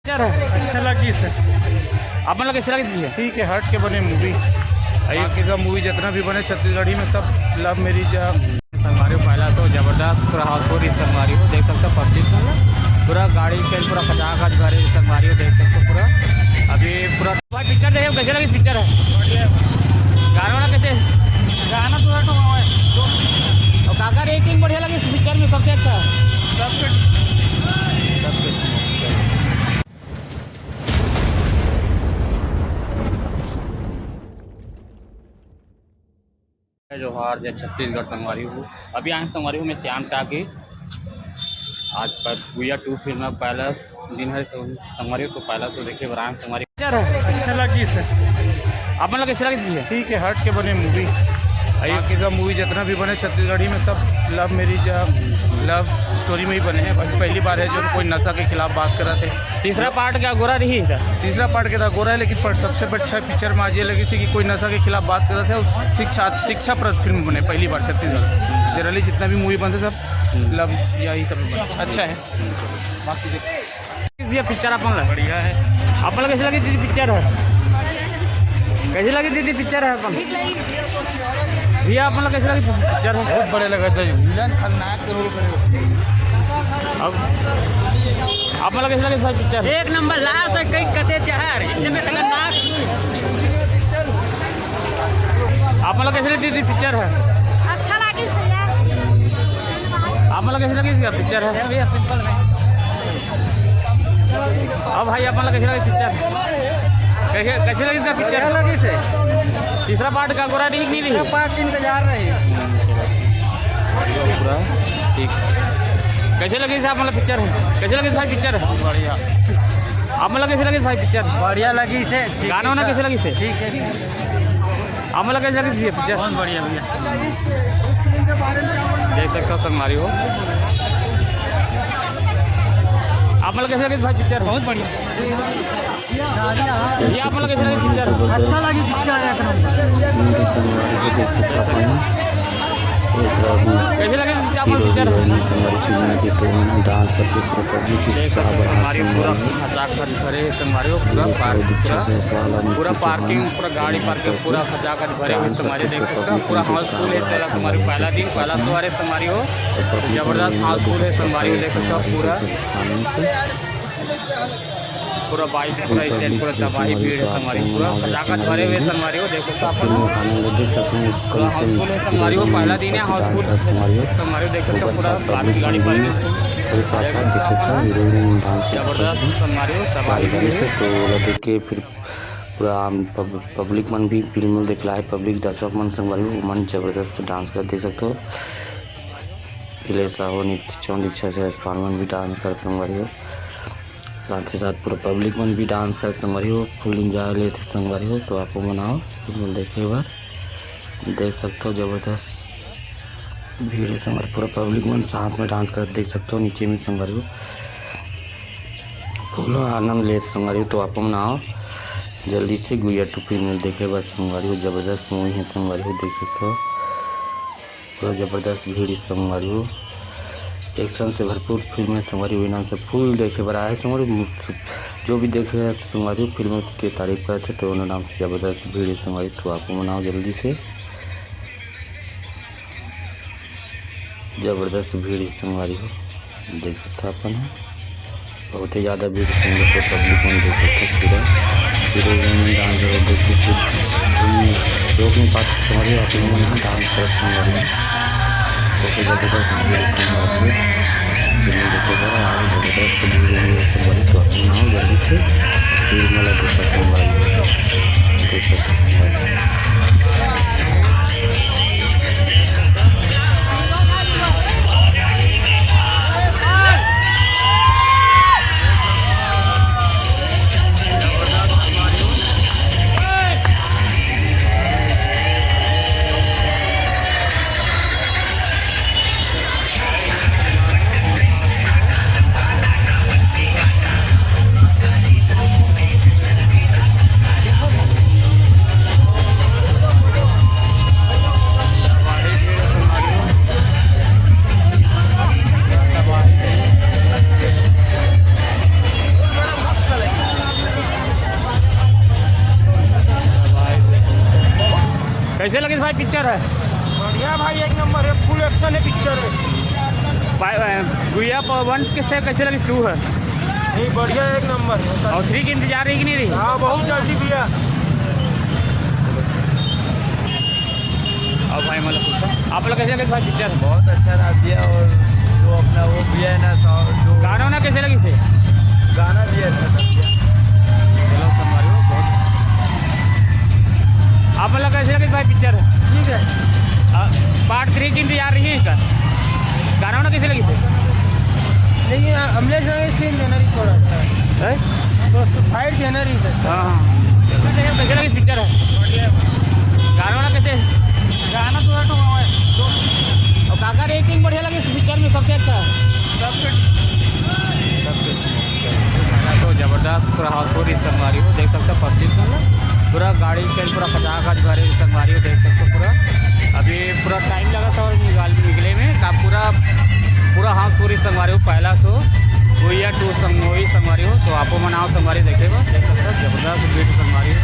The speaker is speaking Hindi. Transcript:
अच्छा लगी सर। आप मतलब कैसे लगी? ठीक है, हट के बने मूवी। बाकी सब मूवी जितना भी बने छत्तीसगढ़ी में सब लव मैरिज संगवारी पहला तो जबरदस्त पूरा हाउसफुल संगवारी हो देख सकते हो। पब्लिक पूरा गाड़ी से पूरा खचाखच भरे संगवारी हो देख सकते हो पूरा। अभी पूरा भाई पिक्चर देखे कैसे लगी? पिक्चर है गाना वाला कैसे? गाना तो है और काका रेटिंग बढ़िया लगी इस पिक्चर में सबसे अच्छा सबके जोहार जय छत्तीसगढ़ संगवारी हूँ। अभी आए संगवारी हूँ मैं श्याम टाकी। आज पर गुया 2 फिल्म पहला दिन है संगवारी तो पहला तो देखिए बरान संगवारी अच्छा लगी सर। आप मतलब कैसे लगी? ठीक है, हट के बने मूवी। बाकी सब मूवी जितना भी बने छत्तीसगढ़ी में सब लव मैरिज लव स्टोरी में ही बने हैं। पहली बार है जो कोई नशा के खिलाफ बात कर रहे थे। तीसरा पार्ट क्या गोरा रही था? तीसरा पार्ट क्या था गोरा है, लेकिन सबसे अच्छा पिक्चर में आज ये लगी कि कोई नशा के खिलाफ बात कर रहे थे। उस शिक्षाप्रद फिल्म बने पहली बार छत्तीसगढ़। जनरली जितना भी मूवी बनते सब लव यही सब बने अच्छा है। बाकी पिक्चर अपन बढ़िया है। आप कैसे लगी दीदी? पिक्चर है कैसे लगी दीदी? पिक्चर है अपन भैया आप कैसे लगी? पिक्चर है बहुत बढ़िया लगा था। विलन खलनायक के रोल करे। अब आप कैसे लगी भाई? पिक्चर एक नंबर लाया था कई कते जहर इतने खतरनाक। आप कैसे लगी दीदी? पिक्चर है अच्छा लगी भैया। आप कैसे लगी? पिक्चर है भैया सिंपल में। अब भाई आप कैसे लगी? पिक्चर कैसे लगी इसका? पिक्चर लगी से तीसरा पार्ट का गोरा ठीक नहीं रही? पार्ट इंतजार रही पूरा ठीक। कैसे लगी आप मतलब पिक्चर है कैसे लगी भाई? पिक्चर है बढ़िया। आप मतलब कैसे लगी भाई? पिक्चर बढ़िया लगी से। गाना वाना कैसे लगी से? ठीक है आप मतलब कैसे लगी पिक्चर? बहुत बढ़िया भैया। देख सकते हो संगवारी हो। आप मतलब कैसे लगी भाई? पिक्चर बहुत बढ़िया। ये आप मतलब कैसे लगी? पिक्चर अच्छा लगी पिक्चर एक नंबर। कैसे लगे आप पिक्चर? डांस करके हमारी पूरा खचाखच भरे संगवारी हो पूरा पार्किंग पूरा गाड़ी पार्किंग पूरा खचाखच भरे हुए संगवारी देख सकते हो। पूरा हाउसफुल है हमारी पहला दिन पहला सवार है संगवारी हो। जबरदस्त हाउसफुल है संगवारी हो देख सकते हो। पूरा बाइक पूरा स्टैंड पूरा तबाही भीड़ है संगवारी पूरा खचाखच भरे हुए संगवारी हो देखो तो अपन पूरा हाउसफुल है संगवारी हो। पहला दिन है हाउसफुल संगवारी देख सकते हो। पूरा गाड़ी पार्किंग जबरदस्त संगवारी हो तबाही देख के फिर पूरा पब्लिक मन भी फिल्म देख रहा है। पब्लिक दर्शक मन संगवारी हो मन जबरदस्त डांस कर देख सकते हो। इले साहो नित्य चौंद इच्छा से मन भी डांस कर संगवारी हो। साथ ही साथ पूरा पब्लिक मन भी डांस कर संगवारी हो फुल इंजॉय लेते संगवारी हो। तो आपको मनाओ फिल्म देखे बार देख सकते हो। जबरदस्त भीड़ है संगवारी पूरा पब्लिक मन साथ में डांस कर देख सकते हो। नीचे में संगवारी हो फुल आनंद लेते संगवारी हो। तो आपको मनाओ जल्दी से गुया 2 फिल्म देखे बार संगवारी हो। जबरदस्त मूवी है संगवारी हो देख सकते हो। पूरा जबरदस्त भीड़ है संगवारी हो। एक्शन से भरपूर फिल्म है संगवारी हो। नाम से फुल देखे बड़ा है संगवारी जो भी देखे संगवारी फिल्म की तारीफ करते तो उन्होंने नाम से जबरदस्त भीड़ है संगवारी। तो आपको मनाओ जल्दी से जबरदस्त भीड़ है संगवारी हो देख सकते अपन है। बहुत ही ज़्यादा भीड़ संगवारी को पब्लिक में देख सकते पूरा डांस रोक नहीं पाते संगवारी अपने डांस कर संगवारी बहुत जबरदस्त भीड़ संगवारी फिल्म देखे जबरदस्त भीड़ संगवारी। तो अपने नाम जल्दी से भीड़ मेला देखा संगवारी देख सकते कैसे लगी भाई पिक्चर है? बढ़िया भाई, एक नंबर है, फुल एक्शन है पिक्चर है। गुड़िया वंश के से कैसे लगी 2 है? नहीं बढ़िया, एक नंबर है। और 3 की इंतजार रही कि नहीं रही? हाँ बहुत जल्दी भैया। और भाई मतलब पूछा आप लोग कैसे लगे भाई पिक्चर? बहुत अच्छा रहा दिया, और जो अपना वो भी है ना जो गाना वाना कैसे लगी से? गाना भी अच्छा था। चलो संगवारी हो बहुत। आप लोग कैसे लगे भाई पिक्चर? ठीक है। पार्ट 3 की इंतजार रही है इसका? गाना वाना कैसे लगी से? लेकिन अमलेश ने सीन देना ही थोड़ा अच्छा है, तो फाइट देना ही है। हाँ कैसे लगी पिक्चर है? गाना वाना कैसे? गाना तो और काका रेटिंग बढ़िया लगी इस पिक्चर में सबसे अच्छा? तो ज़बरदस्त पूरा हाउसफुल इस संगवारी हो देख सकते हो। पब्लिक पूरा गाड़ी के पूरा पटाखा भरे इस संगवारी हो देख सकते हो। पूरा अभी पूरा टाइम लगा था और निकले में का पूरा हाउसफुल इस संगवारी हो। पहला शो वही या 2 संगवारी हो, तो आपको मनाओ संगवारी देखेगा देख सकते हो। ज़बरदस्त वीडियो संगवारी हो।